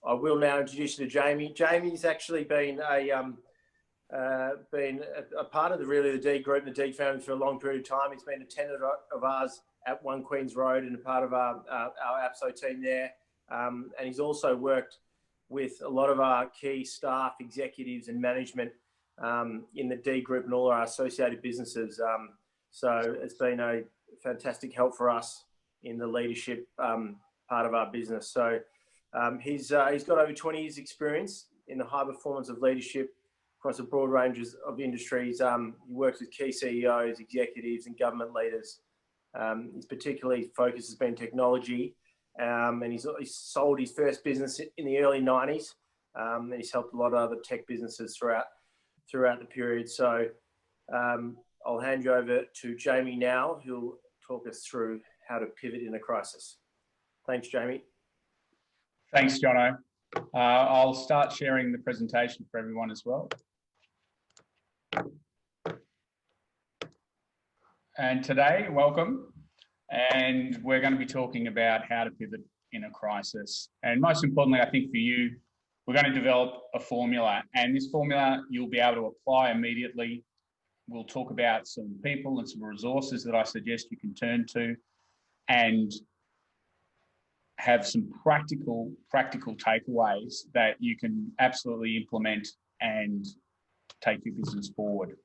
I will now introduce you to Jamie. Jamie's actually been a part of the Deague group and the Deague family for a long period of time. He's been a tenant of ours at 1 Queens Road and a part of our APSO team there. And he's also worked with a lot of our key staff, executives and management in the Deague group and all our associated businesses. So it's been a fantastic help for us in the leadership part of our business. So he's got over 20 years experience in the high performance of leadership across a broad range of industries. He works with key CEOs, executives and government leaders. His particularly focus has been technology, and he's sold his first business in the early 90s, and he's helped a lot of other tech businesses throughout the period. So I'll hand you over to Jamie now, who'll talk us through how to pivot in a crisis. Thanks, Jamie. Thanks, Jono. I'll start sharing the presentation for everyone as well. And today, welcome. And we're going to be talking about how to pivot in a crisis. And most importantly, I think for you, we're going to develop a formula. And this formula you'll be able to apply immediately. We'll talk about some people and some resources that I suggest you can turn to, and have some practical takeaways that you can absolutely implement and take your business forward.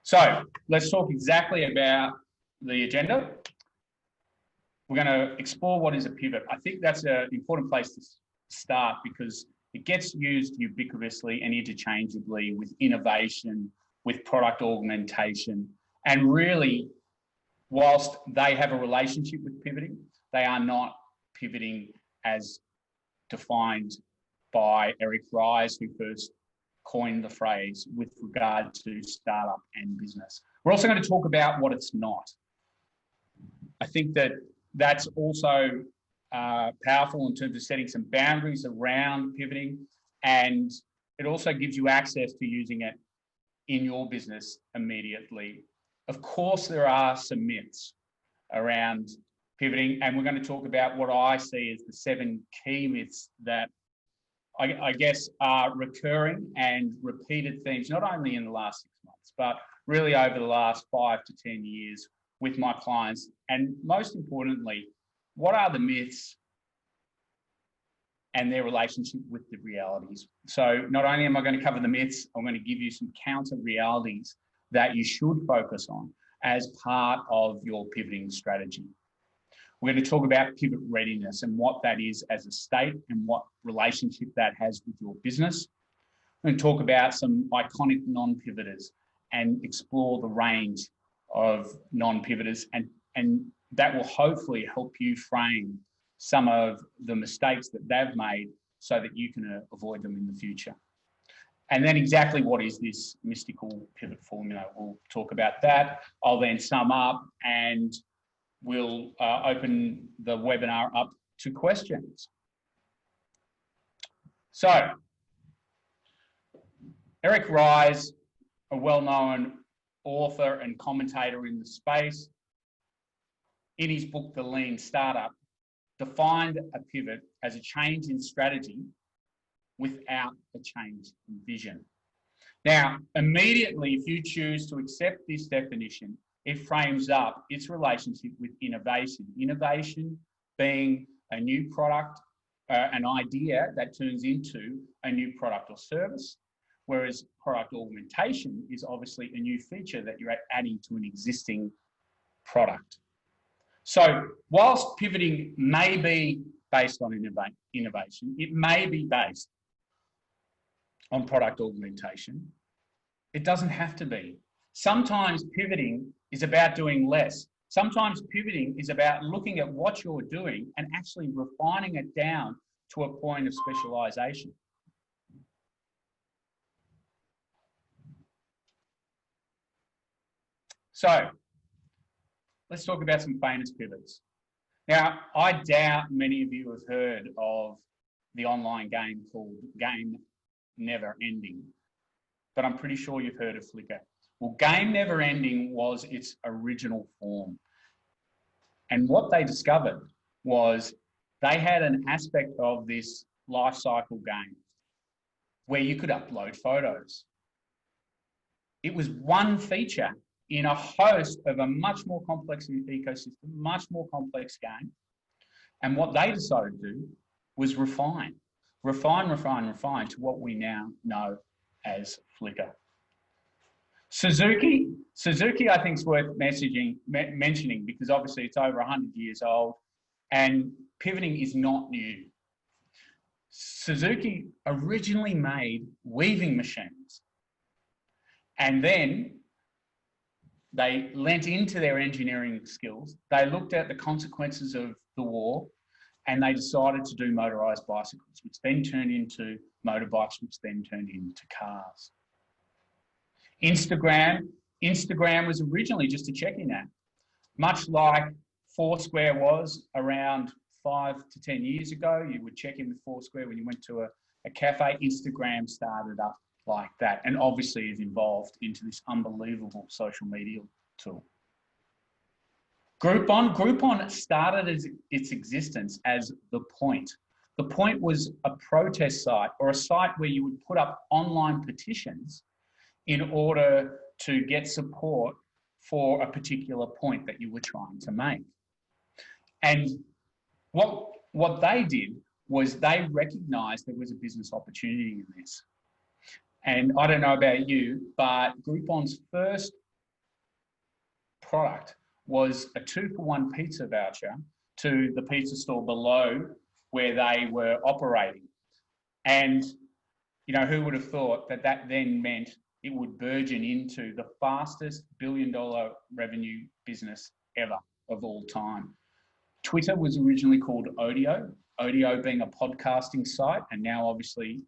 So let's talk exactly about the agenda. We're going to explore what is a pivot. I think that's an important place to start because it gets used ubiquitously and interchangeably with innovation, with product augmentation. And really, whilst they have a relationship with pivoting, they are not pivoting as defined by Eric Ries, who first coined the phrase with regard to startup and business. We're also going to talk about what it's not. I think that that's also powerful in terms of setting some boundaries around pivoting, and it also gives you access to using it in your business immediately. Of course, there are some myths around pivoting, and we're going to talk about what I see as the 7 key myths that I guess are recurring and repeated themes, not only in the last 6 months, but really over the last 5 to 10 years with my clients. And most importantly, what are the myths and their relationship with the realities? So not only am I going to cover the myths, I'm going to give you some counter realities that you should focus on as part of your pivoting strategy. We're going to talk about pivot readiness and what that is as a state and what relationship that has with your business. We're going to talk about some iconic non-pivoters and explore the range of non-pivoters, and that will hopefully help you frame some of the mistakes that they've made so that you can avoid them in the future. And then exactly what is this mystical pivot formula? We'll talk about that. I'll then sum up and we'll open the webinar up to questions. So, Eric Ries, a well-known author and commentator in the space, in his book, The Lean Startup, defined a pivot as a change in strategy without a change in vision. Now, immediately, if you choose to accept this definition, it frames up its relationship with innovation. Innovation being a new product, an idea that turns into a new product or service, whereas product augmentation is obviously a new feature that you're adding to an existing product. So whilst pivoting may be based on innovation, it may be based on product augmentation. It doesn't have to be. Sometimes pivoting is about doing less. Sometimes pivoting is about looking at what you're doing and actually refining it down to a point of specialization. So let's talk about some famous pivots. Now, I doubt many of you have heard of the online game called Game Never Ending, but I'm pretty sure you've heard of Flickr. Well, Game Never Ending was its original form. And what they discovered was they had an aspect of this life cycle game where you could upload photos. It was one feature in a host of a much more complex ecosystem, much more complex game. And what they decided to do was refine to what we now know as Flickr. Suzuki, I think is worth mentioning because obviously it's over 100 years old and pivoting is not new. Suzuki originally made weaving machines and then they lent into their engineering skills. They looked at the consequences of the war and they decided to do motorized bicycles, which then turned into motorbikes, which then turned into cars. Instagram was originally just a check-in app, much like Foursquare was around 5 to 10 years ago. You would check in with Foursquare when you went to a cafe. Instagram started up like that and obviously has evolved into this unbelievable social media tool. Groupon started its existence as The Point. The Point was a protest site or a site where you would put up online petitions in order to get support for a particular point that you were trying to make. And what they did was they recognized there was a business opportunity in this. And I don't know about you, but Groupon's first product was a 2-for-1 pizza voucher to the pizza store below where they were operating. And, you know, who would have thought that that then meant it would burgeon into the fastest billion-dollar revenue business ever of all time. Twitter was originally called Odeo being a podcasting site, and now obviously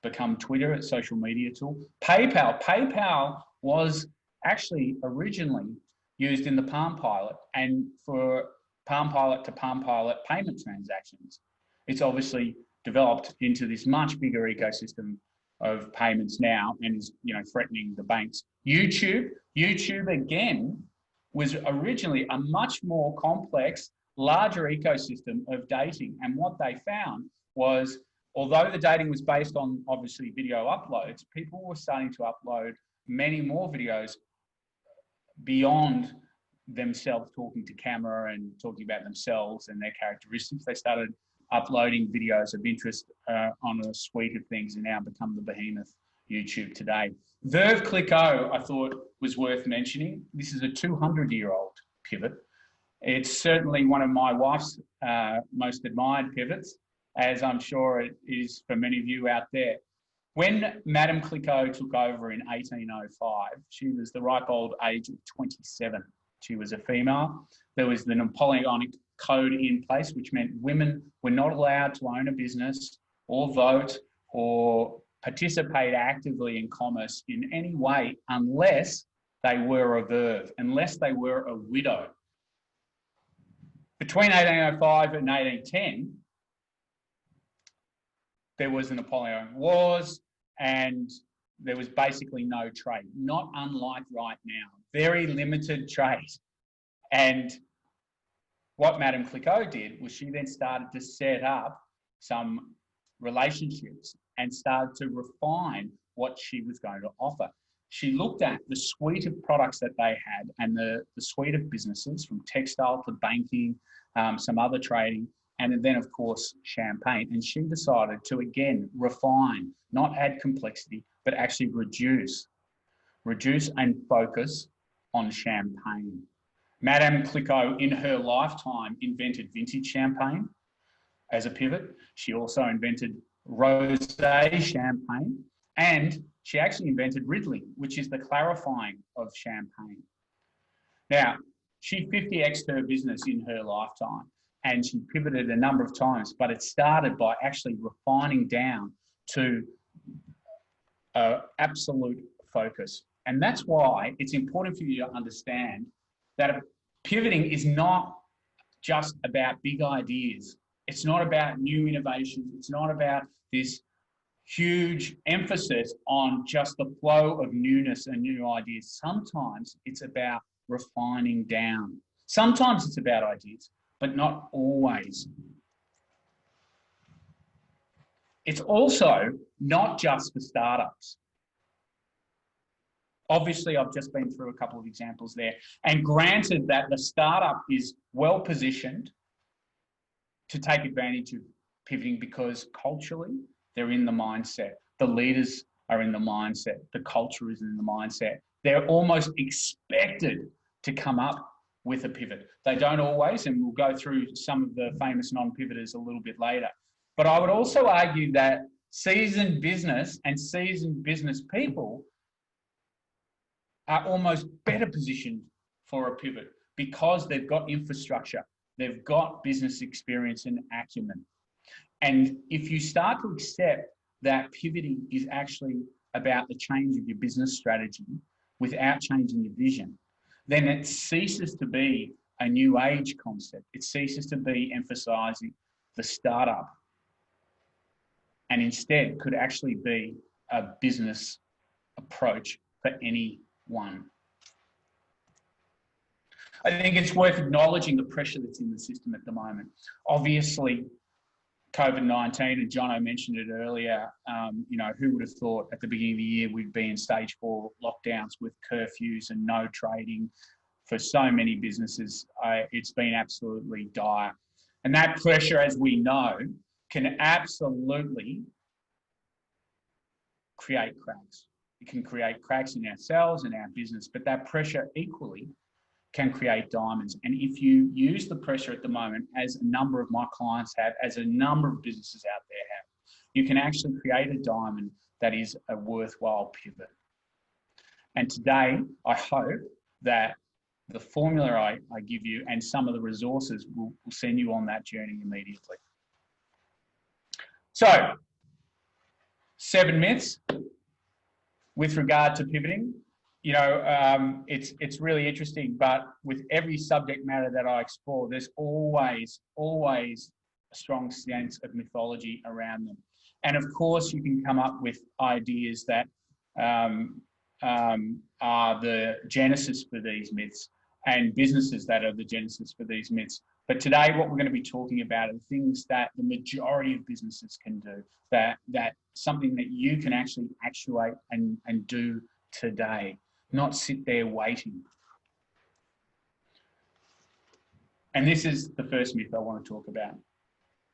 become Twitter, a social media tool. PayPal was actually originally used in the Palm Pilot and for Palm Pilot to Palm Pilot payment transactions. It's obviously developed into this much bigger ecosystem of payments now and is, you know, threatening the banks. YouTube again was originally a much more complex, larger ecosystem of dating. And what they found was, although the dating was based on obviously video uploads, people were starting to upload many more videos beyond themselves talking to camera and talking about themselves and their characteristics. They started uploading videos of interest on a suite of things and now become the behemoth YouTube today. Verve Clicquot, I thought was worth mentioning. This is a 200-year-old pivot. It's certainly one of my wife's most admired pivots, as I'm sure it is for many of you out there. When Madame Clicquot took over in 1805, she was the ripe old age of 27. She was a female. There was the Napoleonic Code in place, which meant women were not allowed to own a business or vote or participate actively in commerce in any way unless they were a veuve, unless they were a widow. Between 1805 and 1810, there was the Napoleonic Wars and there was basically no trade, not unlike right now, very limited trade. And what Madame Clicquot did was she then started to set up some relationships and started to refine what she was going to offer. She looked at the suite of products that they had and the suite of businesses from textile to banking, some other trading, and then of course champagne. And she decided to again refine, not add complexity, but actually reduce and focus on champagne. Madame Clicquot in her lifetime invented vintage champagne as a pivot. She also invented rosé champagne, and she actually invented Ridley, which is the clarifying of champagne. Now, she 50x'd her business in her lifetime and she pivoted a number of times, but it started by actually refining down to absolute focus. And that's why it's important for you to understand that pivoting is not just about big ideas. It's not about new innovations. It's not about this huge emphasis on just the flow of newness and new ideas. Sometimes it's about refining down. Sometimes it's about ideas, but not always. It's also not just for startups. Obviously, I've just been through a couple of examples there. And granted that the startup is well positioned to take advantage of pivoting because culturally, they're in the mindset. The leaders are in the mindset. The culture is in the mindset. They're almost expected to come up with a pivot. They don't always, and we'll go through some of the famous non-pivoters a little bit later. But I would also argue that seasoned business and seasoned business people are almost better positioned for a pivot because they've got infrastructure, they've got business experience and acumen. And if you start to accept that pivoting is actually about the change of your business strategy without changing your vision, then it ceases to be a new age concept. It ceases to be emphasizing the startup and instead could actually be a business approach for anyone. I think it's worth acknowledging the pressure that's in the system at the moment. Obviously, COVID-19, and Jono mentioned it earlier, you know, who would have thought at the beginning of the year we'd be in stage 4 lockdowns with curfews and no trading for so many businesses. It's been absolutely dire. And that pressure, as we know, can absolutely create cracks. It can create cracks in ourselves and our business, but that pressure equally can create diamonds. And if you use the pressure at the moment, as a number of my clients have, as a number of businesses out there have, you can actually create a diamond that is a worthwhile pivot. And today, I hope that the formula I give you and some of the resources will send you on that journey immediately. So, 7 myths with regard to pivoting. You know, it's really interesting, but with every subject matter that I explore, there's always a strong sense of mythology around them. And of course, you can come up with ideas that are the genesis for these myths and businesses that are the genesis for these myths. But today, what we're going to be talking about are things that the majority of businesses can do, that something that you can actually actuate and do today, not sit there waiting. And this is the first myth I want to talk about,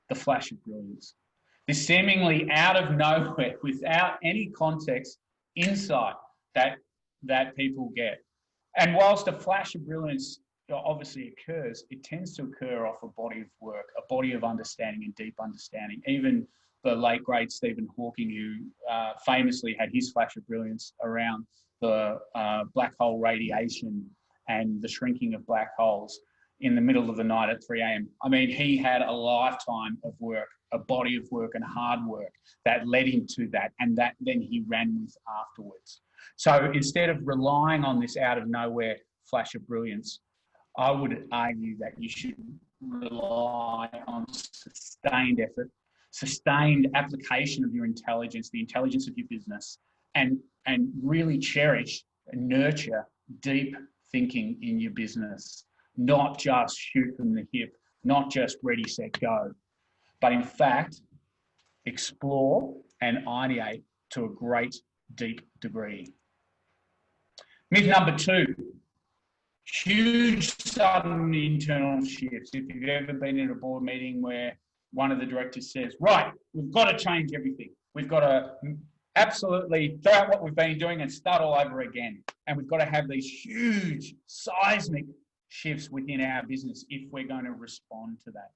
the flash of brilliance. This seemingly out of nowhere, without any context, insight that people get. And whilst a flash of brilliance obviously occurs, it tends to occur off a body of work, a body of understanding and deep understanding. Even the late great Stephen Hawking, who famously had his flash of brilliance around the black hole radiation and the shrinking of black holes in the middle of the night at 3 a.m. I mean, he had a lifetime of work, a body of work and hard work that led him to that, and that then he ran with afterwards. So instead of relying on this out of nowhere flash of brilliance, I would argue that you should rely on sustained effort, sustained application of your intelligence, the intelligence of your business, and really cherish and nurture deep thinking in your business, not just shoot from the hip, not just ready, set, go, but in fact, explore and ideate to a great deep degree. Myth number 2, huge sudden internal shifts. If you've ever been in a board meeting where one of the directors says, right, we've got to change everything. We've got to absolutely throw out what we've been doing and start all over again. And we've got to have these huge seismic shifts within our business if we're going to respond to that,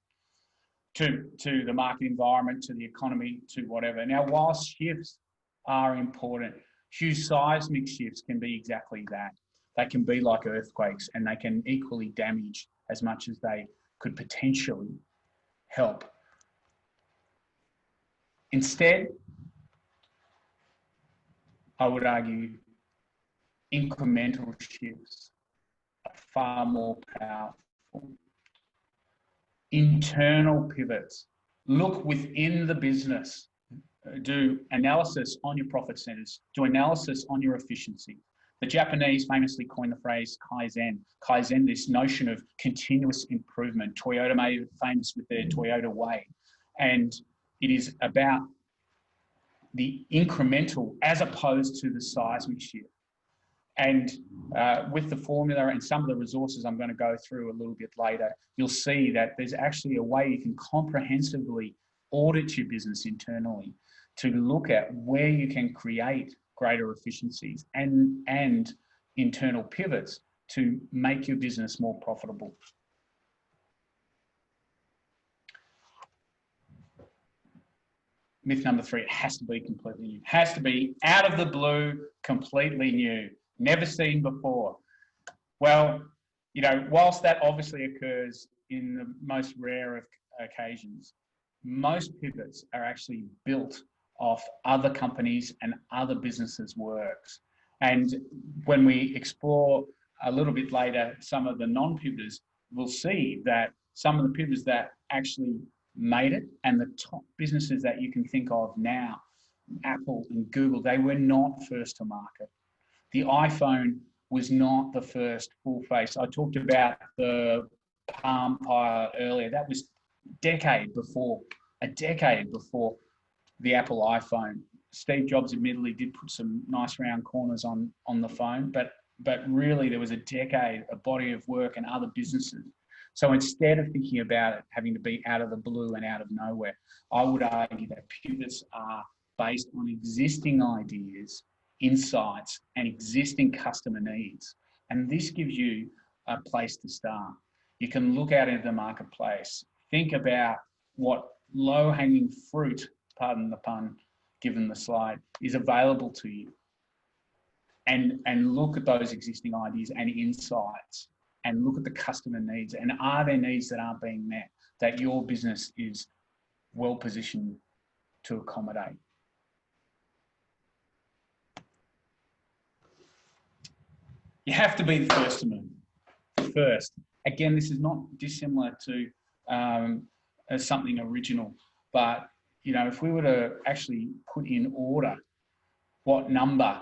to the market environment, to the economy, to whatever. Now, whilst shifts are important, huge seismic shifts can be exactly that. They can be like earthquakes, and they can equally damage as much as they could potentially help. Instead, I would argue incremental shifts are far more powerful. Internal pivots. Look within the business. Do analysis on your profit centers. Do analysis on your efficiency. The Japanese famously coined the phrase Kaizen. Kaizen, this notion of continuous improvement. Toyota made it famous with their Toyota way. And it is about the incremental as opposed to the seismic shift. And with the formula and some of the resources I'm going to go through a little bit later, you'll see that there's actually a way you can comprehensively audit your business internally to look at where you can create greater efficiencies and internal pivots to make your business more profitable. Myth number 3, it has to be completely new. It has to be out of the blue, completely new, never seen before. Well, you know, whilst that obviously occurs in the most rare of occasions, most pivots are actually built off other companies and other businesses' works. And when we explore a little bit later some of the non-pivoters, we'll see that some of the pivots that actually made it and the top businesses that you can think of now, Apple and Google, they were not first to market. The iPhone was not the first full face. I talked about the Palm Pilot earlier. That was a decade before the Apple iPhone. Steve Jobs admittedly did put some nice round corners on the phone, but really there was a decade, a body of work and other businesses. So instead of thinking about it having to be out of the blue and out of nowhere, I would argue that pivots are based on existing ideas, insights, and existing customer needs. And this gives you a place to start. You can look out into the marketplace, think about what low-hanging fruit, pardon the pun, given the slide, is available to you. And look at those existing ideas and insights and look at the customer needs. And are there needs that aren't being met that your business is well positioned to accommodate? You have to be the first to move. First. Again, this is not dissimilar to something original, but you know, if we were to actually put in order what number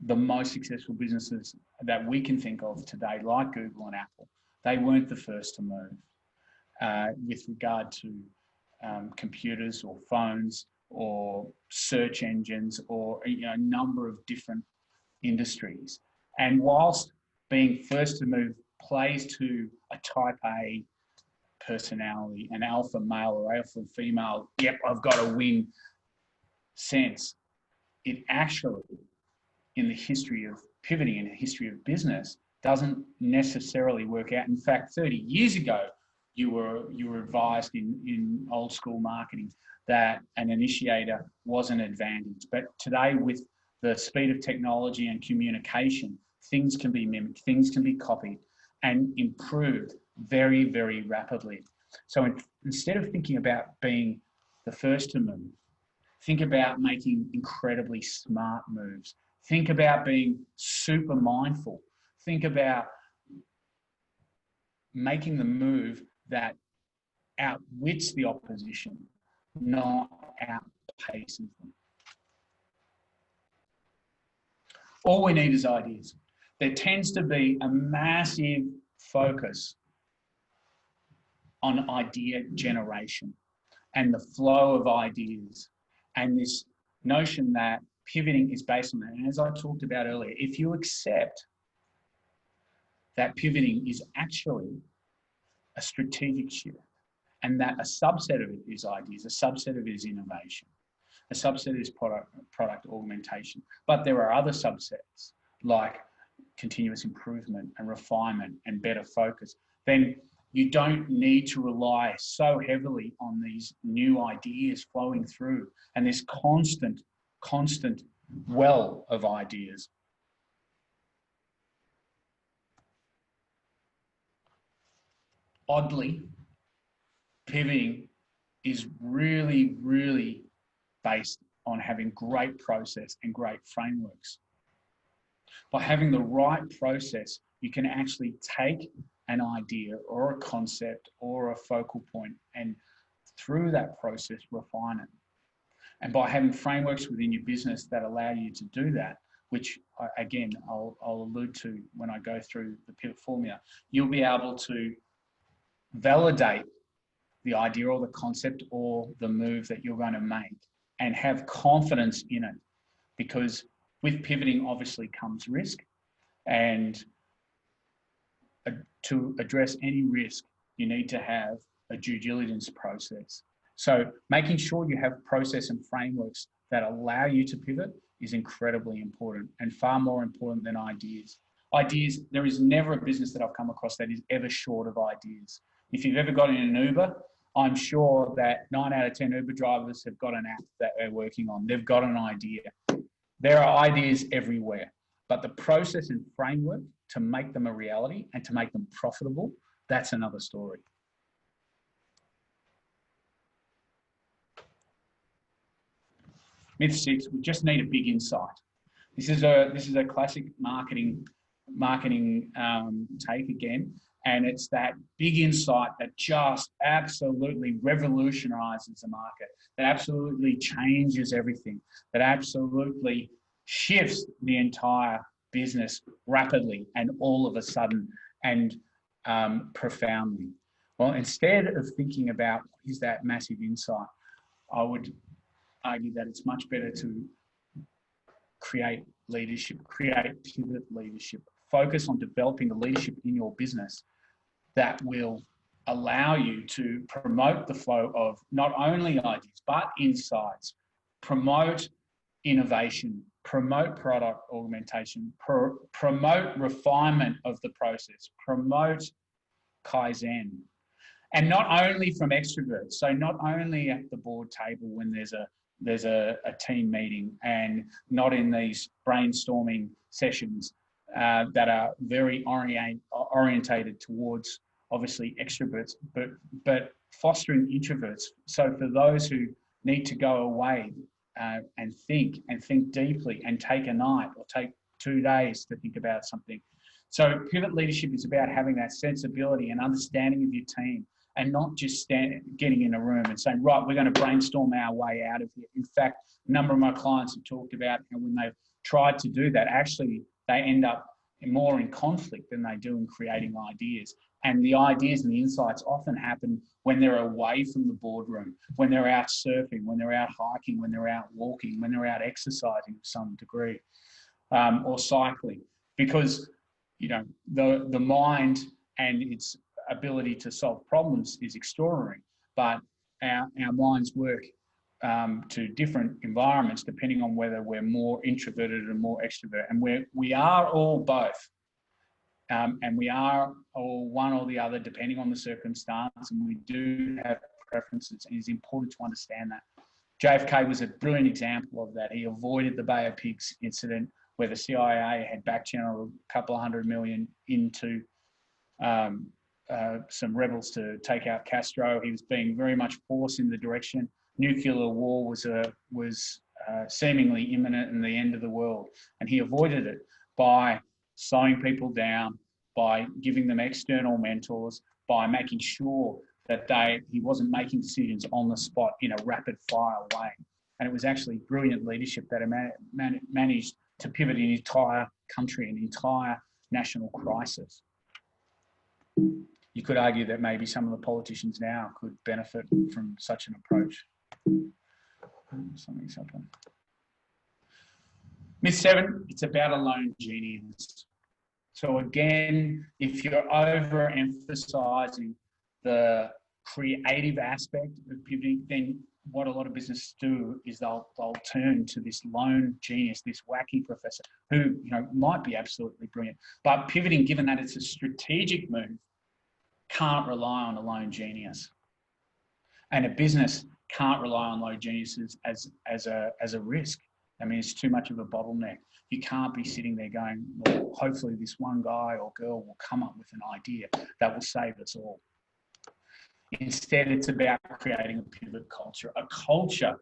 the most successful businesses that we can think of today, like Google and Apple, they weren't the first to move with regard to computers or phones or search engines or a number of different industries. And whilst being first to move plays to a type A personality, an alpha male or alpha female, yep, I've got to win sense, it actually, in the history of pivoting, in the history of business, doesn't necessarily work out. In fact, 30 years ago, you were advised in old school marketing that an initiator was an advantage. But today, with the speed of technology and communication, things can be mimicked, things can be copied and improved very, very rapidly. So instead of thinking about being the first to move, think about making incredibly smart moves. Think about being super mindful. Think about making the move that outwits the opposition, not outpaces them. All we need is ideas. There tends to be a massive focus on idea generation and the flow of ideas, and this notion that pivoting is based on that. And as I talked about earlier, if you accept that pivoting is actually a strategic shift and that a subset of it is ideas, a subset of it is innovation, a subset is product augmentation, but there are other subsets like continuous improvement and refinement and better focus, then you don't need to rely so heavily on these new ideas flowing through and this constant well of ideas. Oddly, pivoting is really, really based on having great process and great frameworks. By having the right process, you can actually take an idea or a concept or a focal point and through that process refine it. And by having frameworks within your business that allow you to do that, which again, I'll allude to when I go through the pivot formula, you'll be able to validate the idea or the concept or the move that you're going to make and have confidence in it, because with pivoting obviously comes risk, and to address any risk, you need to have a due diligence process. So making sure you have process and frameworks that allow you to pivot is incredibly important, and far more important than ideas. Ideas, there is never a business that I've come across that is ever short of ideas. If you've ever got in an Uber, I'm sure that 9 out of 10 Uber drivers have got an app that they're working on. They've got an idea. There are ideas everywhere, but the process and framework to make them a reality and to make them profitable, that's another story. Myth 6, we just need a big insight. This is a classic marketing take again, and it's that big insight that just absolutely revolutionizes the market, that absolutely changes everything, that absolutely shifts the entire business rapidly and all of a sudden and profoundly. Well, instead of thinking about what is that massive insight, I would argue that it's much better to create leadership, create pivot leadership, focus on developing the leadership in your business that will allow you to promote the flow of not only ideas, but insights, promote innovation, promote product augmentation, promote refinement of the process, promote Kaizen. And not only from extroverts, so not only at the board table when there's a team meeting, and not in these brainstorming sessions that are very orientated towards obviously extroverts, but fostering introverts. So for those who need to go away and think deeply and take a night or take 2 days to think about something. So pivot leadership is about having that sensibility and understanding of your team, and not just getting in a room and saying, right, we're going to brainstorm our way out of here. In fact, a number of my clients have talked about how when they've tried to do that, actually they end up more in conflict than they do in creating ideas. And the ideas and the insights often happen when they're away from the boardroom, when they're out surfing, when they're out hiking, when they're out walking, when they're out exercising to some degree, or cycling. Because, you know, the mind and its ability to solve problems is extraordinary, but our minds work to different environments depending on whether we're more introverted or more extrovert, and we are all both, and we are all one or the other depending on the circumstance, and we do have preferences, and it's important to understand that. JFK was a brilliant example of that. He avoided the Bay of Pigs incident where the CIA had back-channeled a couple of $100 million into some rebels to take out Castro. He was being very much forced in the direction. Nuclear war was seemingly imminent and the end of the world. And he avoided it by slowing people down, by giving them external mentors, by making sure that he wasn't making decisions on the spot in a rapid fire way. And it was actually brilliant leadership that managed to pivot an entire country, an entire national crisis. You could argue that maybe some of the politicians now could benefit from such an approach. Something's happened. Myth 7, it's about alone genius. So again, if you're overemphasizing the creative aspect of pivoting, then what a lot of businesses do is they'll turn to this lone genius, this wacky professor who, you know, might be absolutely brilliant. But pivoting, given that it's a strategic move, can't rely on a lone genius. And a business can't rely on lone geniuses as a risk. I mean, it's too much of a bottleneck. You can't be sitting there going, well, hopefully this one guy or girl will come up with an idea that will save us all. Instead, it's about creating a pivot culture, a culture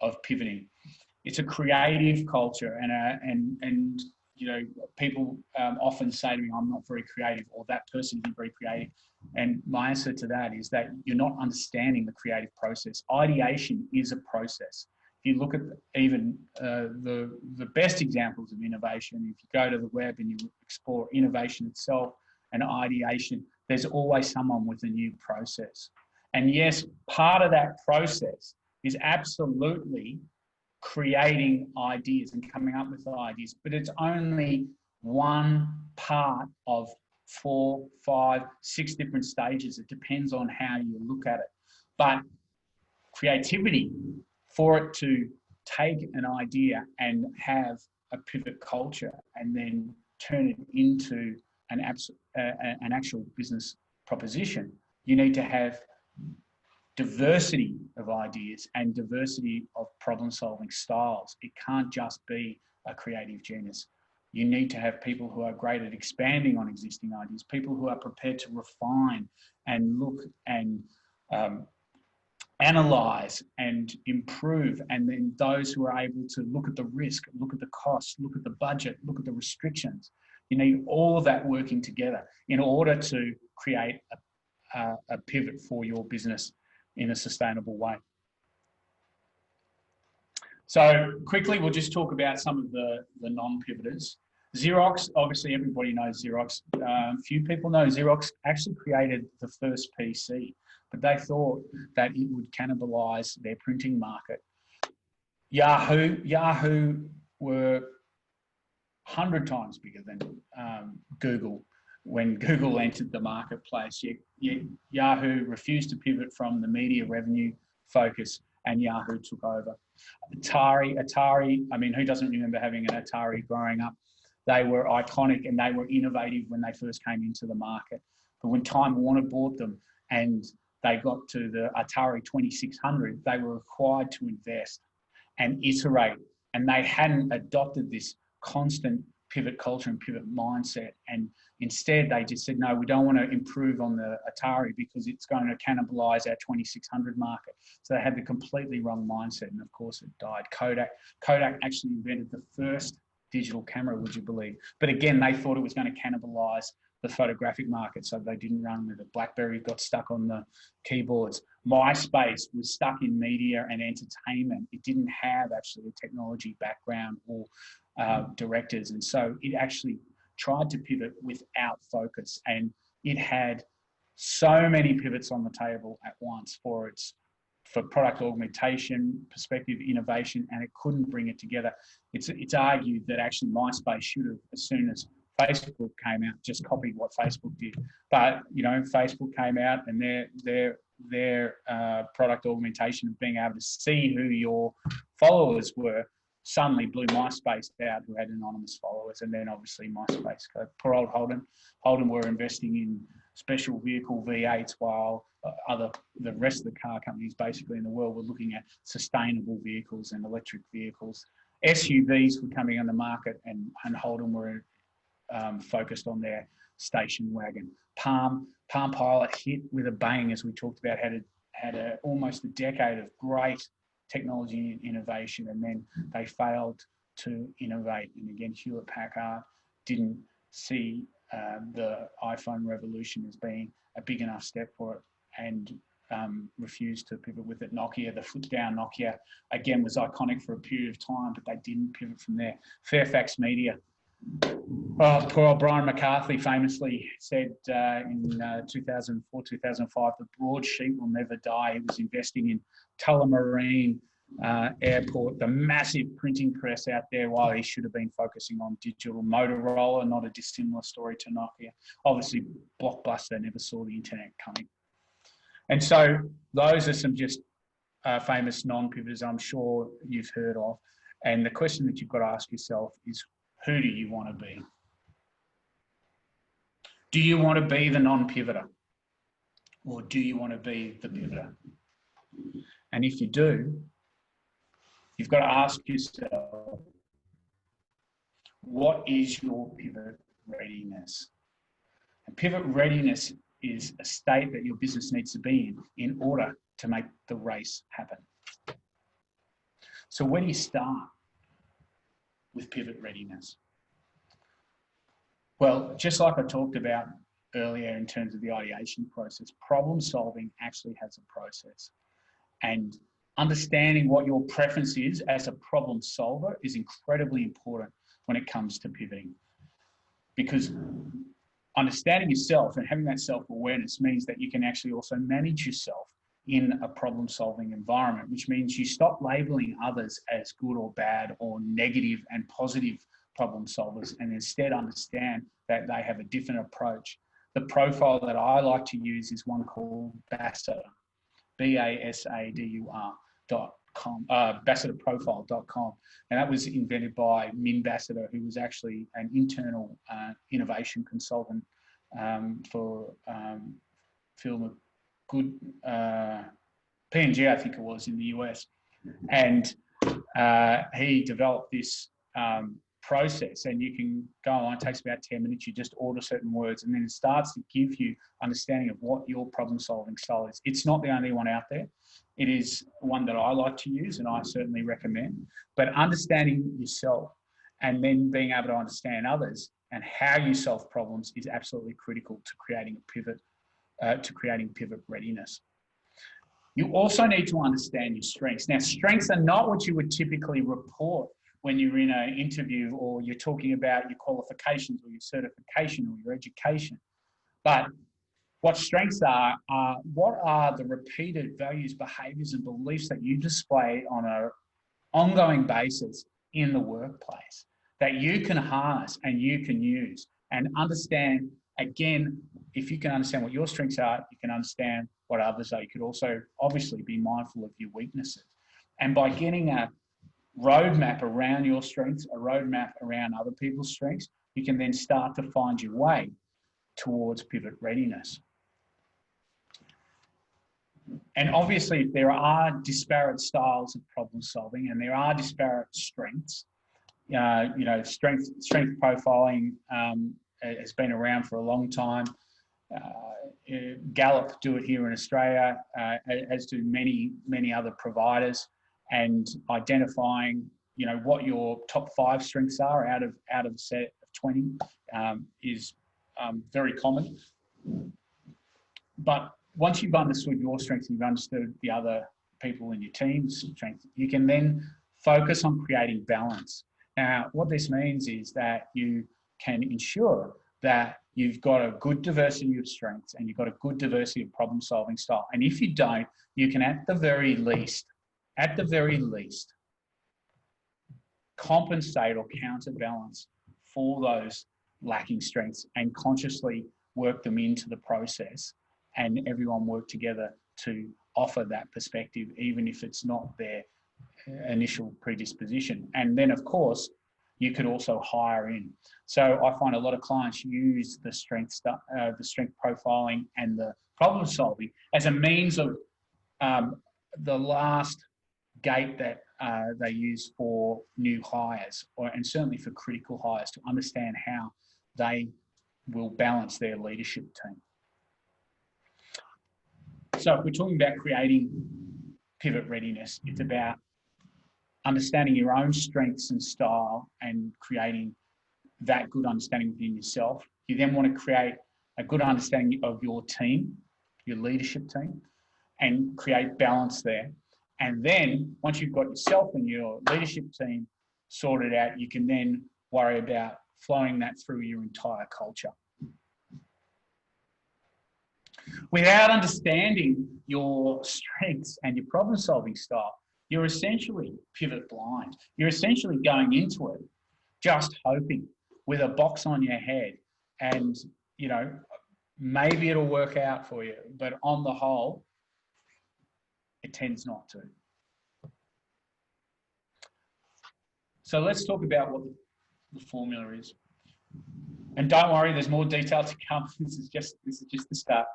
of pivoting. It's a creative culture, and you know, people often say to me, I'm not very creative, or that person isn't very creative. And my answer to that is that you're not understanding the creative process. Ideation is a process. If you look at even the best examples of innovation, if you go to the web and you explore innovation itself and ideation, there's always someone with a new process. And yes, part of that process is absolutely creating ideas and coming up with ideas, but it's only one part of 4, 5, 6 different stages. It depends on how you look at it. But creativity, for it to take an idea and have a pivot culture and then turn it into an actual business proposition, you need to have diversity of ideas and diversity of problem-solving styles. It can't just be a creative genius. You need to have people who are great at expanding on existing ideas, people who are prepared to refine and look and analyze and improve, and then those who are able to look at the risk, look at the costs, look at the budget, look at the restrictions. You need all of that working together in order to create a pivot for your business in a sustainable way. So quickly, we'll just talk about some of the non-pivoters. Xerox, obviously everybody knows Xerox. Few people know Xerox actually created the first PC, but they thought that it would cannibalize their printing market. Yahoo were 100 times bigger than Google when Google entered the marketplace. Yahoo refused to pivot from the media revenue focus, and Yahoo took over. Atari, I mean, who doesn't remember having an Atari growing up? They were iconic and they were innovative when they first came into the market. But when Time Warner bought them and they got to the Atari 2600, they were required to invest and iterate. And they hadn't adopted this constant pivot culture and pivot mindset. And instead, they just said, no, we don't want to improve on the Atari because it's going to cannibalize our 2600 market. So they had the completely wrong mindset. And of course, it died. Kodak actually invented the first digital camera, would you believe? But again, they thought it was going to cannibalize the photographic market, so they didn't run with it. BlackBerry got stuck on the keyboards. MySpace was stuck in media and entertainment. It didn't have actually a technology background or directors, and so it actually tried to pivot without focus, and it had so many pivots on the table at once for product augmentation, perspective, innovation, and it couldn't bring it together. It's argued that actually MySpace should have, as soon as Facebook came out, just copied what Facebook did. But you know, Facebook came out, and their product augmentation of being able to see who your followers were suddenly blew MySpace out, who had anonymous followers, and then obviously MySpace. Poor old Holden were investing in special vehicle V8s while the rest of the car companies basically in the world were looking at sustainable vehicles and electric vehicles. SUVs were coming on the market, and Holden were focused on their station wagon. Palm Pilot hit with a bang, as we talked about, had almost a decade of great technology and innovation, and then they failed to innovate. And again, Hewlett Packard didn't see the iPhone revolution as being a big enough step for it, and refused to pivot with it. Nokia, the foot down Nokia, again, was iconic for a period of time, but they didn't pivot from there. Fairfax Media. Oh, poor old Brian McCarthy famously said in 2004, 2005, the broadsheet will never die. He was investing in Tullamarine Airport, the massive printing press out there, while he should have been focusing on digital. Motorola, not a dissimilar story to Nokia. Obviously, Blockbuster never saw the internet coming. And so those are some just famous non-pivots I'm sure you've heard of. And the question that you've got to ask yourself is, who do you want to be? Do you want to be the non-pivoter? Or do you want to be the pivoter? And if you do, you've got to ask yourself, what is your pivot readiness? And pivot readiness is a state that your business needs to be in order to make the race happen. So where do you start with pivot readiness? Well, just like I talked about earlier in terms of the ideation process, problem solving actually has a process. And understanding what your preference is as a problem solver is incredibly important when it comes to pivoting. Because understanding yourself and having that self-awareness means that you can actually also manage yourself in a problem-solving environment, which means you stop labeling others as good or bad or negative and positive problem solvers, and instead understand that they have a different approach. The profile that I like to use is one called Basadur, BASADUR.com, BasadurProfile.com, and that was invented by Min Basadur, who was actually an internal innovation consultant for film of good P&G, I think it was, in the US, and he developed this process, and you can go online. It takes about 10 minutes. You just order certain words, and then it starts to give you understanding of what your problem-solving style is. It's not the only one out there. It is one that I like to use, and I certainly recommend. But understanding yourself and then being able to understand others and how you solve problems is absolutely critical to creating a pivot, pivot readiness. You also need to understand your strengths. Now, strengths are not what you would typically report when you're in an interview or you're talking about your qualifications or your certification or your education. But what strengths are what are the repeated values, behaviours and beliefs that you display on an ongoing basis in the workplace that you can harness and you can use and understand. Again, if you can understand what your strengths are, you can understand what others are. You could also obviously be mindful of your weaknesses. And by getting a roadmap around your strengths, a roadmap around other people's strengths, you can then start to find your way towards pivot readiness. And obviously, if there are disparate styles of problem solving and there are disparate strengths, strength profiling has been around for a long time. Gallup do it here in Australia, as do many other providers, and identifying, what your top 5 strengths are out of a set of 20 is very common. But once you've understood your strengths and you've understood the other people in your team's strengths, you can then focus on creating balance. Now, what this means is that you can ensure that you've got a good diversity of strengths and you've got a good diversity of problem-solving style. And if you don't, you can at the very least, compensate or counterbalance for those lacking strengths and consciously work them into the process, and everyone work together to offer that perspective, even if it's not their initial predisposition. And then, of course, you could also hire in. So I find a lot of clients use the strength profiling and the problem solving as a means of the last gate that they use for new hires, and certainly for critical hires, to understand how they will balance their leadership team. So if we're talking about creating pivot readiness, it's about understanding your own strengths and style and creating that good understanding within yourself. You then want to create a good understanding of your team, your leadership team, and create balance there. And then once you've got yourself and your leadership team sorted out, you can then worry about flowing that through your entire culture. Without understanding your strengths and your problem-solving style, you're essentially pivot blind. You're essentially going into it just hoping with a box on your head, and maybe it'll work out for you, but on the whole, it tends not to. So let's talk about what the formula is. And don't worry, there's more detail to come. This is just the start.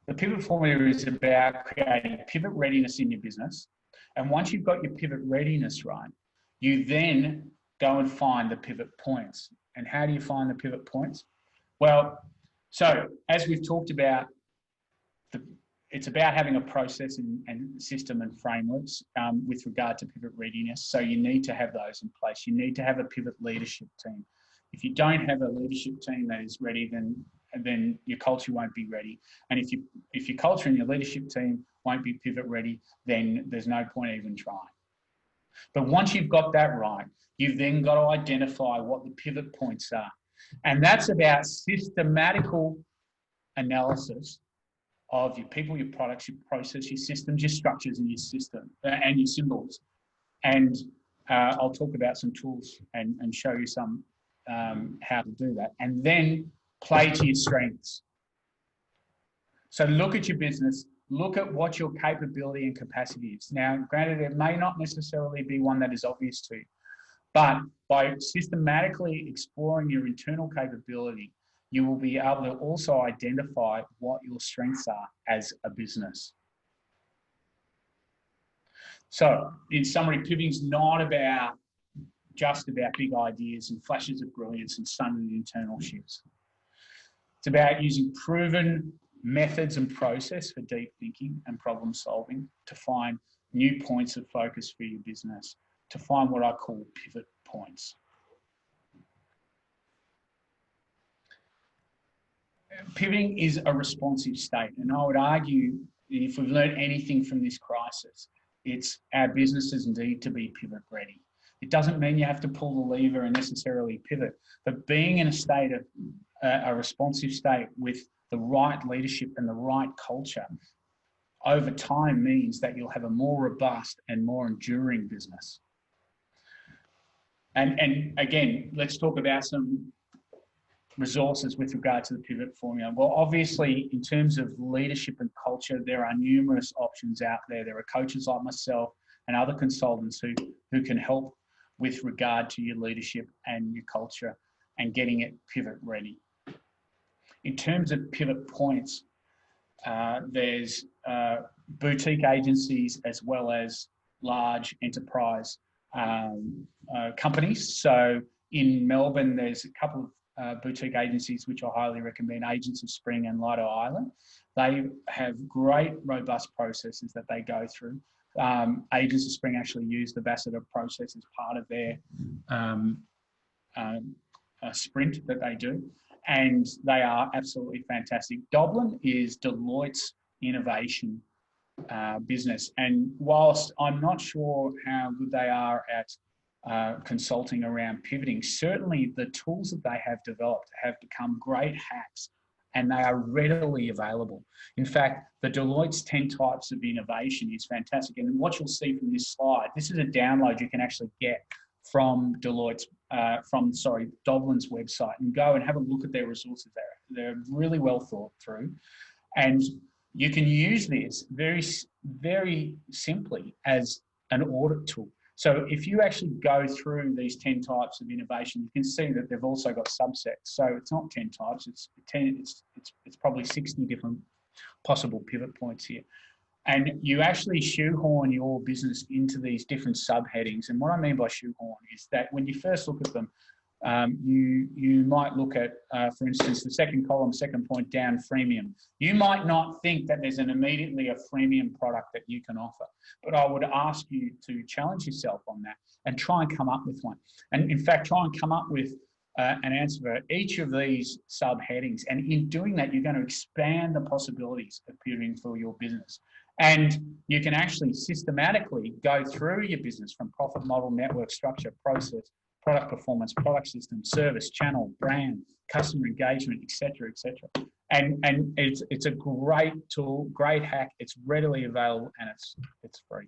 The pivot formula is about creating pivot readiness in your business. And once you've got your pivot readiness right, you then go and find the pivot points. And how do you find the pivot points? Well, so as we've talked about, it's about having a process and system and frameworks with regard to pivot readiness. So you need to have those in place. You need to have a pivot leadership team. If you don't have a leadership team that is ready, then your culture won't be ready. And if your culture and your leadership team won't be pivot ready, then there's no point even trying. But once you've got that right, you've then got to identify what the pivot points are. And that's about systematical analysis of your people, your products, your process, your systems, your structures, and your system and your symbols. And I'll talk about some tools and show you some how to do that. And then play to your strengths. So look at your business, look at what your capability and capacity is. Now, granted, it may not necessarily be one that is obvious to you, but by systematically exploring your internal capability, you will be able to also identify what your strengths are as a business. So, in summary, pivoting is not just about big ideas and flashes of brilliance and sudden internal shifts. It's about using proven methods and process for deep thinking and problem solving to find new points of focus for your business, to find what I call pivot points. Pivoting is a responsive state, and I would argue if we've learned anything from this crisis, it's our businesses need to be pivot ready. It doesn't mean you have to pull the lever and necessarily pivot, but being in a state of a responsive state with the right leadership and the right culture over time means that you'll have a more robust and more enduring business. And again, let's talk about some resources with regard to the pivot formula. Well, obviously, in terms of leadership and culture, there are numerous options out there. There are coaches like myself and other consultants who can help with regard to your leadership and your culture and getting it pivot ready. In terms of pivot points, there's boutique agencies as well as large enterprise companies. So in Melbourne, there's a couple of boutique agencies which I highly recommend, Agents of Spring and Lido Island. They have great, robust processes that they go through. Agents of Spring actually use the Ambassador process as part of their sprint that they do. And they are absolutely fantastic. Dublin is Deloitte's innovation business. And whilst I'm not sure how good they are at consulting around pivoting, certainly the tools that they have developed have become great hacks and they are readily available. In fact, the Deloitte's 10 types of innovation is fantastic. And what you'll see from this slide, this is a download you can actually get from Deloitte's, Dublin's website, and go and have a look at their resources there. They're really well thought through. And you can use this very, very simply as an audit tool. So if you actually go through these 10 types of innovation, you can see that they've also got subsets. So it's not 10 types, it's probably 60 different possible pivot points here. And you actually shoehorn your business into these different subheadings. And what I mean by shoehorn is that when you first look at them, you might look at, for instance, the second column, second point down, freemium. You might not think that there's immediately a freemium product that you can offer, but I would ask you to challenge yourself on that and try and come up with one. And in fact, try and come up with an answer for each of these subheadings. And in doing that, you're going to expand the possibilities of pivoting for your business. And you can actually systematically go through your business from profit model, network structure, process, product performance, product system, service, channel, brand, customer engagement, et cetera, et cetera. And it's a great tool, great hack. It's readily available and it's free.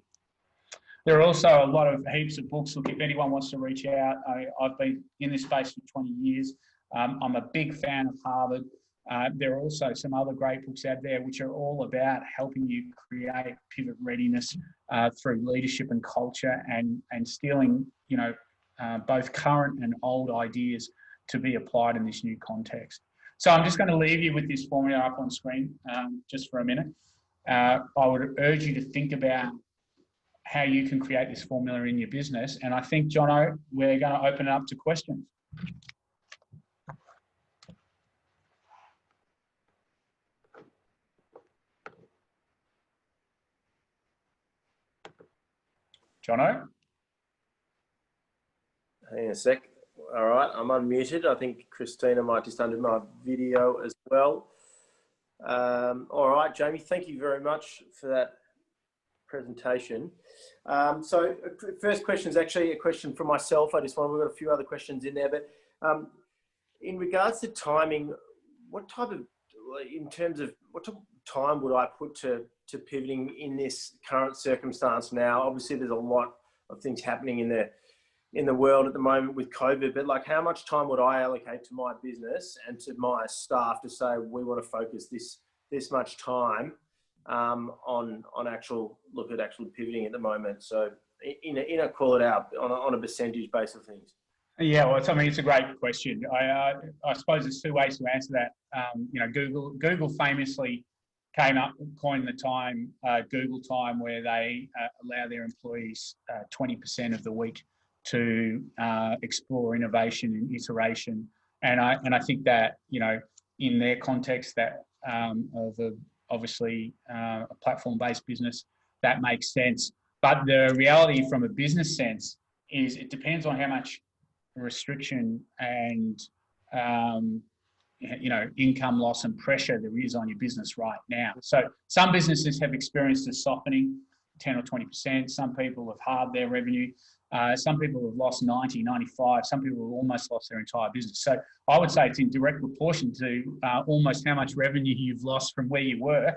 There are also a lot of heaps of books. Look, if anyone wants to reach out, I've been in this space for 20 years. I'm a big fan of Harvard. There are also some other great books out there which are all about helping you create pivot readiness through leadership and culture and stealing, both current and old ideas to be applied in this new context. So I'm just going to leave you with this formula up on screen just for a minute. I would urge you to think about how you can create this formula in your business. And I think, Jono, we're going to open it up to questions. Jono? Hang on a sec. All right, I'm unmuted. I think Christina might just undo my video as well. All right, Jamie, thank you very much for that presentation. So first question is actually a question for myself. We've got a few other questions in there, but in regards to timing, what type of time would I put to pivoting in this current circumstance now? Obviously, there's a lot of things happening in the world at the moment with COVID, but like, how much time would I allocate to my business and to my staff to say we want to focus this much time on actual pivoting at the moment? So in a call it out on a percentage base of things. Yeah, well, it's a great question. I suppose there's two ways to answer that. Google famously coined the time Google time, where they allow their employees 20% of the week to explore innovation and iteration. And I think that, in their context, that of obviously a platform-based business, that makes sense. But the reality from a business sense is it depends on how much restriction and income loss and pressure there is on your business right now. So some businesses have experienced a softening, 10 or 20%. Some people have halved their revenue. Some people have lost 90, 95. Some people have almost lost their entire business. So I would say it's in direct proportion to almost how much revenue you've lost from where you were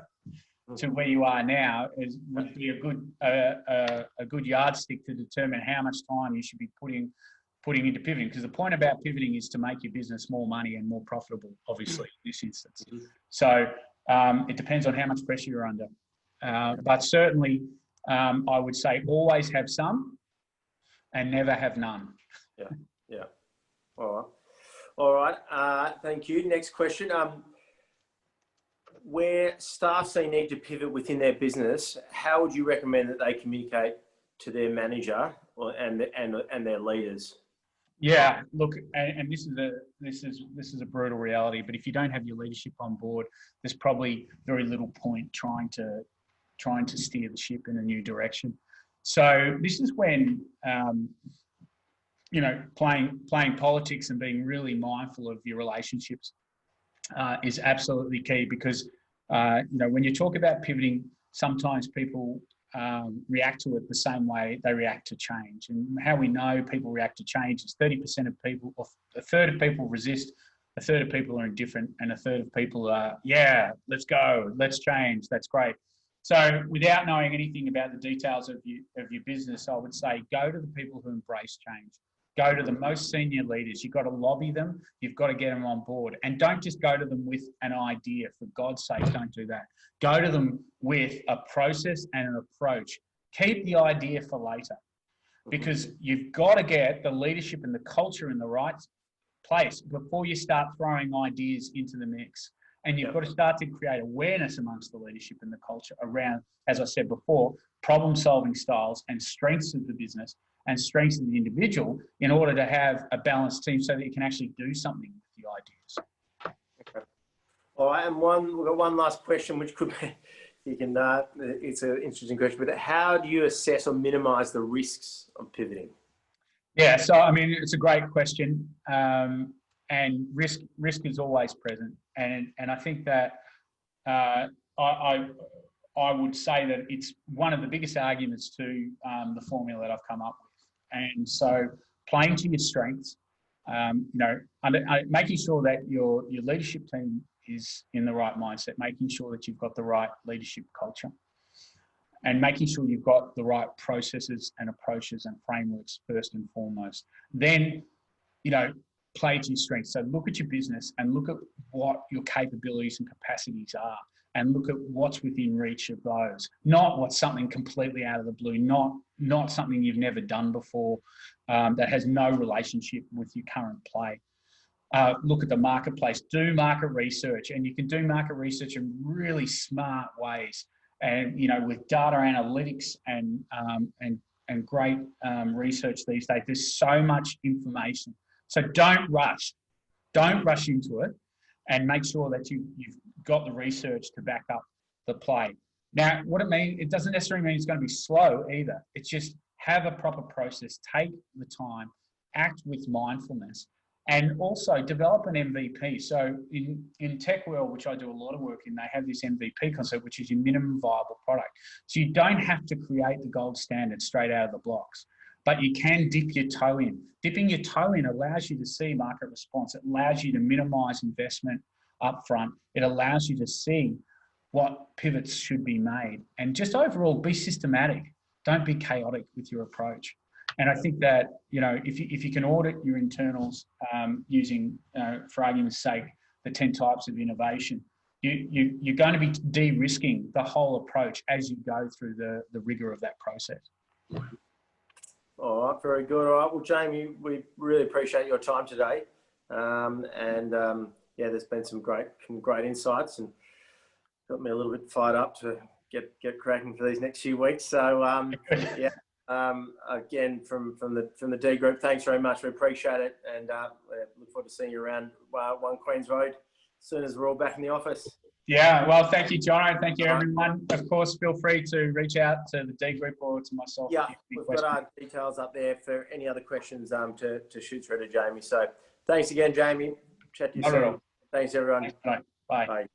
to where you are now would be a good yardstick to determine how much time you should be putting into pivoting. Because the point about pivoting is to make your business more money and more profitable, obviously, in this instance. So it depends on how much pressure you're under. But certainly, I would say always have some and never have none. Yeah. All right. Thank you. Next question. Where staff say need to pivot within their business, how would you recommend that they communicate to their manager and their leaders? Yeah, look, and this is a brutal reality. But if you don't have your leadership on board, there's probably very little point trying to steer the ship in a new direction. So this is when playing politics and being really mindful of your relationships is absolutely key. Because when you talk about pivoting, sometimes people react to it the same way they react to change. And how we know people react to change is 30% of people, or a third of people resist, a third of people are indifferent, and a third of people are, yeah, let's go, let's change, that's great. So without knowing anything about the details of your business, I would say go to the people who embrace change. Go to the most senior leaders. You've got to lobby them. You've got to get them on board. And don't just go to them with an idea. For God's sake, don't do that. Go to them with a process and an approach. Keep the idea for later, because you've got to get the leadership and the culture in the right place before you start throwing ideas into the mix. And you've got to start to create awareness amongst the leadership and the culture around, as I said before, problem-solving styles and strengths of the business and strengths of the individual, in order to have a balanced team so that you can actually do something with the ideas. Okay. All right, and we've got one last question, which could be, it's an interesting question, but how do you assess or minimise the risks of pivoting? Yeah, so I mean, it's a great question, and risk is always present, and I think that I would say that it's one of the biggest arguments to the formula that I've come up with. And so playing to your strengths, making sure that your leadership team is in the right mindset, making sure that you've got the right leadership culture, and making sure you've got the right processes and approaches and frameworks first and foremost. Then, play to your strengths. So look at your business and look at what your capabilities and capacities are, and look at what's within reach of those. Not what's something completely out of the blue, not something you've never done before, that has no relationship with your current play. Look at the marketplace, do market research, and you can do market research in really smart ways. And, with data analytics and great research these days, there's so much information. So don't rush into it, and make sure that you've got the research to back up the play. Now, what it means, it doesn't necessarily mean it's going to be slow either. It's just have a proper process, take the time, act with mindfulness, and also develop an MVP. So in tech world, which I do a lot of work in, they have this MVP concept, which is your minimum viable product. So you don't have to create the gold standard straight out of the blocks, but you can dip your toe in. Dipping your toe in allows you to see market response. It allows you to minimize investment up front. It allows you to see what pivots should be made, and just overall be systematic. Don't be chaotic with your approach. And I think that, you know, if you can audit your internals using, for argument's sake, the 10 types of innovation, you're going to be de-risking the whole approach as you go through the rigor of that process. All right, very good. All right, well, Jamie, we really appreciate your time today. Yeah, there's been some great insights and got me a little bit fired up to get cracking for these next few weeks. So yeah, again from the D group, thanks very much. We appreciate it, and look forward to seeing you around 1 Queens Road as soon as we're all back in the office. Yeah, well, thank you, John. Thank you, everyone. Of course, feel free to reach out to the D group or to myself. Yeah, we've got our details up there for any other questions to shoot through to Jamie. So thanks again, Jamie. Chat to you soon. Thanks, everyone. Thanks, bye. Bye.